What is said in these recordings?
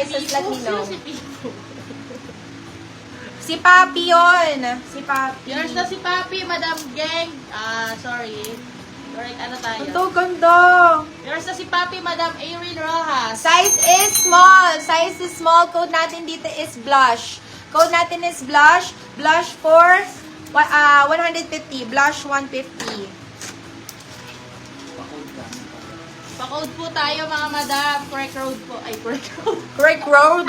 Just let me know. Si Papi yun. Si Papi. Yours na si Papi, Madam Geng. Sorry. Correct, ano tayo? Ito, ganda. Yours na si Papi, Madam Erin Rojas. Size is small. Size is small. Code natin dito is blush. Code natin is blush. Blush for 150. Blush 150. Pa-code po tayo mga madam. Correct road po. Ay, correct road. Correct road.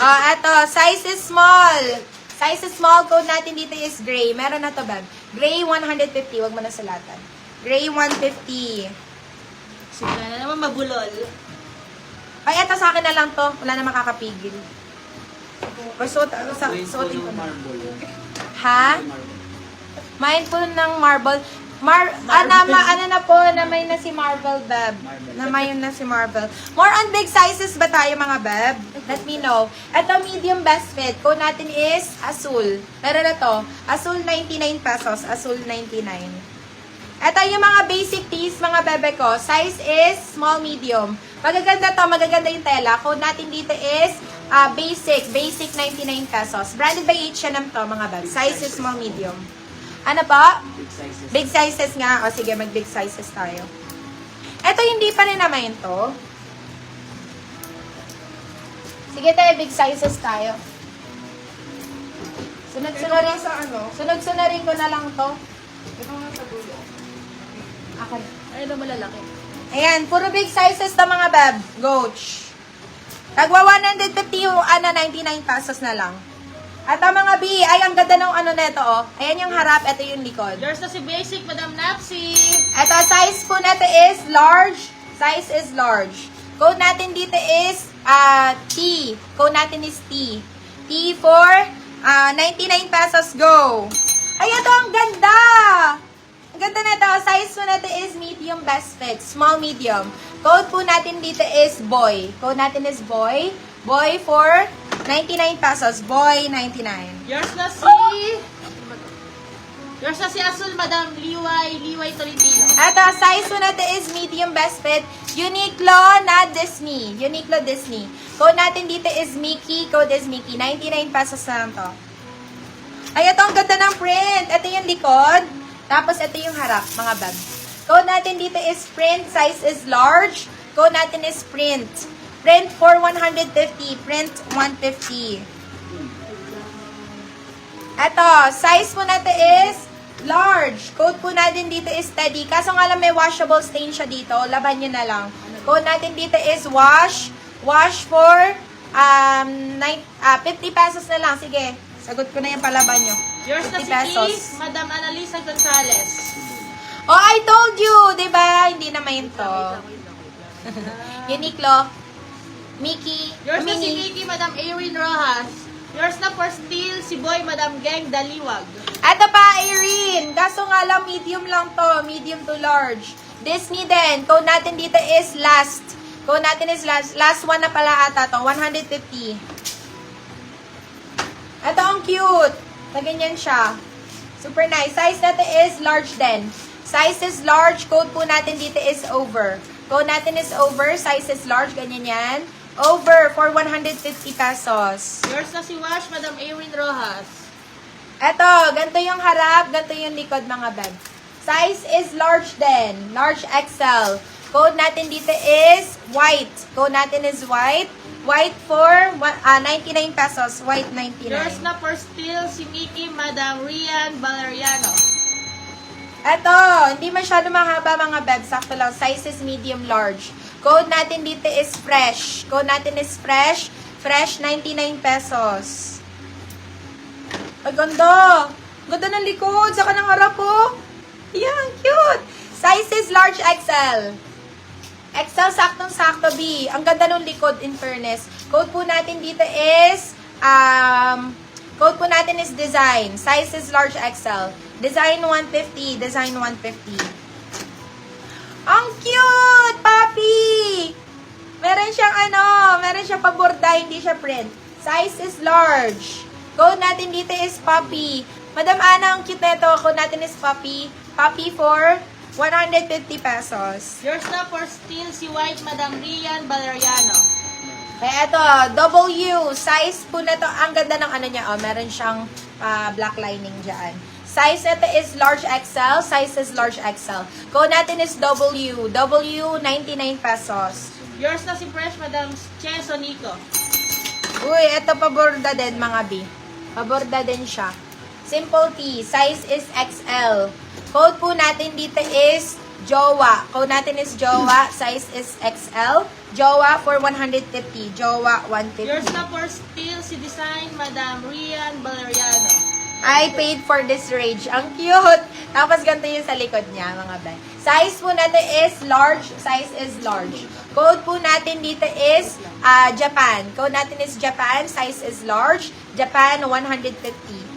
Eto, size is small. Size is small. Code natin dito is gray. Meron na to, Beb. Gray 150. Huwag mo na salatan. Gray 150. Sige na naman mabulol. Ay, eto sa akin na lang to. Wala na makakapigil. Suotin ko na. Ha? Mindful ng marble. Ano na po, namay na si Marble, Beb. Namay na si Marble. More on big sizes ba tayo, mga Beb? Let me know. Ito, medium best fit. Code natin is Azul. Meron na to. Azul, 99 pesos. Azul, 99. Ito yung mga basic tees, mga bebe ko. Size is small, medium. Magaganda to, magaganda yung tela. Code natin dito is basic. Basic, 99 pesos. Branded by H&M to, mga bebe. Size is small, medium. Ano pa? Big sizes. Big sizes nga. O sige, mag big sizes tayo. Ito, hindi pa rin naman to. Sige tayo, big sizes tayo. Sunod-sunurin sa ano? Sunod-sunurin ko na lang to. Ito nga sa dulo. Ako na. Ay, ito malalaki. Ayan, puro big sizes to, mga bab. Goach. Tagwa 150 yung 99 pesos na lang. At ang mga B, ay ang ganda ng ano neto, oh. Ayan yung harap, ito yung likod. Yours na si Basic, Madam Napsi. Ito, size po natin is large. Size is large. Code natin dito is T. Code natin is T. T for 99 pesos. Go! Ay, ito, ang ganda! Ang ganda na ito. Size po natin is medium best fit. Small, medium. Code po natin dito is boy. Code natin is boy. Boy for 99 pesos. Boy, 99. Yours na si... Yours na si Azul, Madam Liway Tolentino. Ito, size po natin is medium best fit. Uniqlo na Disney. Uniqlo Disney. Code natin dito is Mickey. Code is Mickey. 99 pesos na lang to. Ay, ito ang ganda ng print. Ito yung likod. Tapos, ito yung harap, mga bag. Code natin dito is print. Size is large. Code natin is print. Print for 150. Print 150. Ito, size po natin is large. Code po natin dito is steady. Kaso nga lang may washable stain siya dito. Laban nyo na lang. Code natin dito is wash. Wash for 50 pesos na lang. Sige, sagot ko na yung palaban nyo. Yours na 50 si pesos. Keith, Madam Annalisa Gonzalez. Oh, I told you! Diba? Hindi naman to. Uniqlo. Mickey. Yours na si Mini. Mickey, Madam Erin Rojas. Yours na for steel, si Boy, Madam Geng Daliwag. Ito pa, Irene. Kaso nga lang, medium lang to. Medium to large. Disney din. Code natin dito is last. Code natin is last. Last one na pala ata to. 150. Ito ang cute. Ganyan siya. Super nice. Size natin is large din. Size is large. Code po natin dito is over. Code natin is over. Size is large. Ganyan yan. Over for 150 pesos. Yours na si Wash, Madam Erin Rojas. Eto, ganito yung harap, ganito yung likod, mga bag. Size is large din. Large XL. Code natin dito is white. Code natin is white. White for 99 pesos. White 99. Yours na for steel, si Mickey, Madam Rian Valeriano. Eto, hindi masyado mahaba, mga bag. Sakto lang. Size is medium large. Code natin dito is fresh. Code natin is fresh. Fresh, 99 pesos. Ay, ganda. Ganda ng likod. Saka ng harap, oh. Yan, cute. Size is large XL. XL, saktong-sakto, B. Ang ganda ng likod, in fairness. Code po natin dito is, code po natin is design. Size is large XL. Design 150. Design 150. Ang cute, papi! Meron siyang meron siyang paborda, hindi siya print. Size is large. Code natin dito is puppy. Madam Ana, ang cute nito. Code natin is Puppy. Puppy for 150 pesos. Yours na for still si White Madam Rian Valeriano. Kaya ito, W. Size po na to. Ang ganda ng ano niya. Oh, meron siyang black lining dyan. Size nito is large XL. Size is large XL. Code natin is W. W, 99 pesos. Yours na si Fresh Madam Che Sonico. Uy, ito paborda din mga B. Paborda din siya. Simple T. Size is XL. Code po natin dito is Jowa. Code natin is Jowa. Size is XL. Jowa for 150. Jowa 150. Yours na for still si Design Madam Rian Valeriano. I paid for this rage. Ang cute. Tapos ganito yung sa likod niya, mga bay. Size po natin is large. Size is large. Code po natin dito is Japan. Code natin is Japan. Size is large. Japan 150.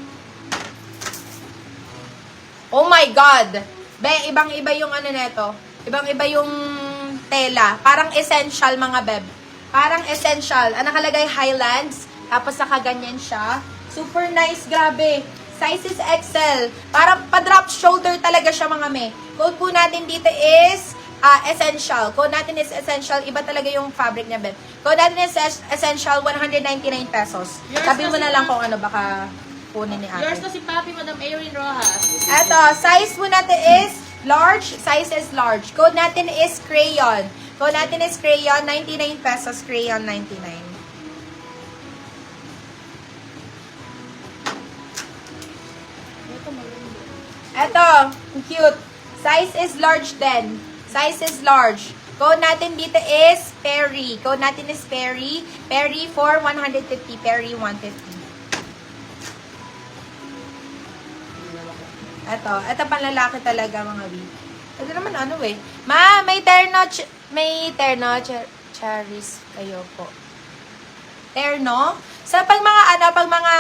Oh my God! Be, ibang-iba yung ano neto. Ibang-iba yung tela. Parang essential, mga beb. Parang essential. Ang nakalagay Highlands. Tapos nakaganyan siya. Super nice, grabe. Size is XL. Parang pa-drop shoulder talaga siya, mga me. Code po natin dito is essential. Code natin is essential. Iba talaga yung fabric niya, beb. Code natin is essential, 199 pesos. Sabi mo na lang kung ano, baka kunin ni ate. Yours na si Papi Madam Erin Rojas. Eto, size po natin is large. Size is large. Code natin is crayon. Code natin is crayon, 99 pesos. Crayon, 99. Eto, ang cute. Size is large din. Size is large. Code natin dito is Perry. Code natin is Perry. Perry for 150. Perry 150. Ito panlalaki talaga, mga B. Ito naman ano eh. Ma, may terno, cherries kayo po. Terno? Sa pag mga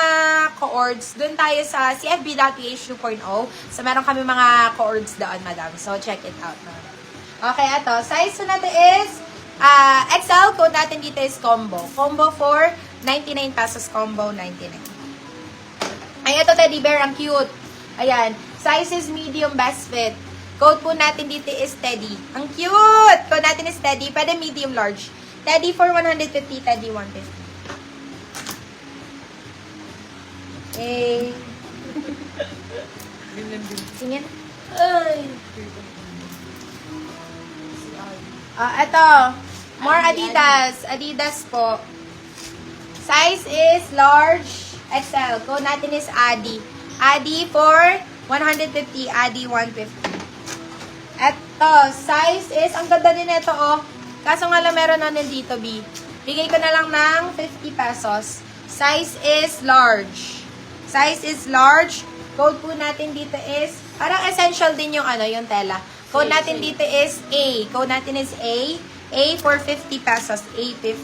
chords, dun tayo sa CFB.ph 2.0. So, meron kami mga chords doon, madam. So, check it out. Okay, ito. Size po natin is XL. Code natin dito is combo. Combo for 99 pesos. Combo 99. Ay, ito teddy bear. Ang cute. Ayan. Size is medium best fit. Code po natin dito is Teddy. Ang cute! Code natin is Teddy. Pwede medium large. Teddy for 150. Teddy 150. Eh. Singin. Ay. Ito. More Adidas. Adidas po. Size is large XL. Code natin is Adi. Adi for 150. Adi 150. Eto, size is, ang ganda din ito, oh. Kaso nga lang meron na dito, B. Bigay ko na lang ng 50 pesos. Size is large. Size is large. Code po natin dito is, parang essential din yung ano, yung tela. Code natin dito is A. Code natin is A. A for 50 pesos. A 50.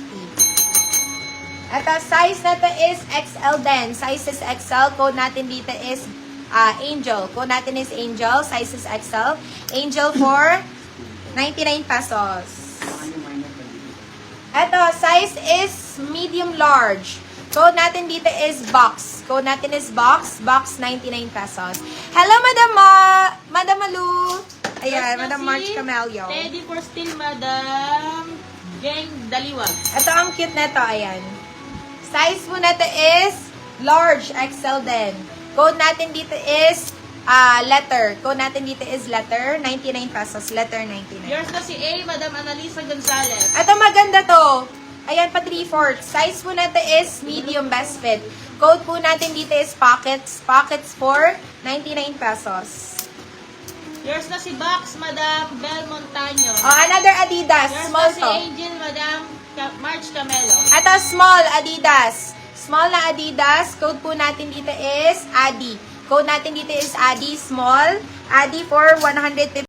Eto, size na to is XL din. Size is XL. Code natin dito is Angel. Code natin is Angel. Size is XL. Angel for 99 pesos. Eto, size is medium large. Code natin dito is Box. Code natin is Box. Box, 99 pesos. Hello, Madam Malu. Ayan, Madam March Camelio. Teddy for still Madam Geng Daliwag. Ito ang cute nito. Ayan. Size po natin is large, XL din. Code natin dito is letter. Code natin dito is letter, 99 pesos. Letter, 99. Yours na si A, Madam Analisa Gonzalez. Ito maganda to. Ayan, pa 3/4. Size po natin is medium best fit. Code po natin dito is pockets. Pockets for 99 pesos. Yours na si Box, Madam Bel Montaño. Oh, another Adidas. Yours Small na si to. Angel, Madam March Camelo. Ito, small Adidas. Small na Adidas. Code po natin dito is Adi. Code natin dito is Adi, small. Adi for 150.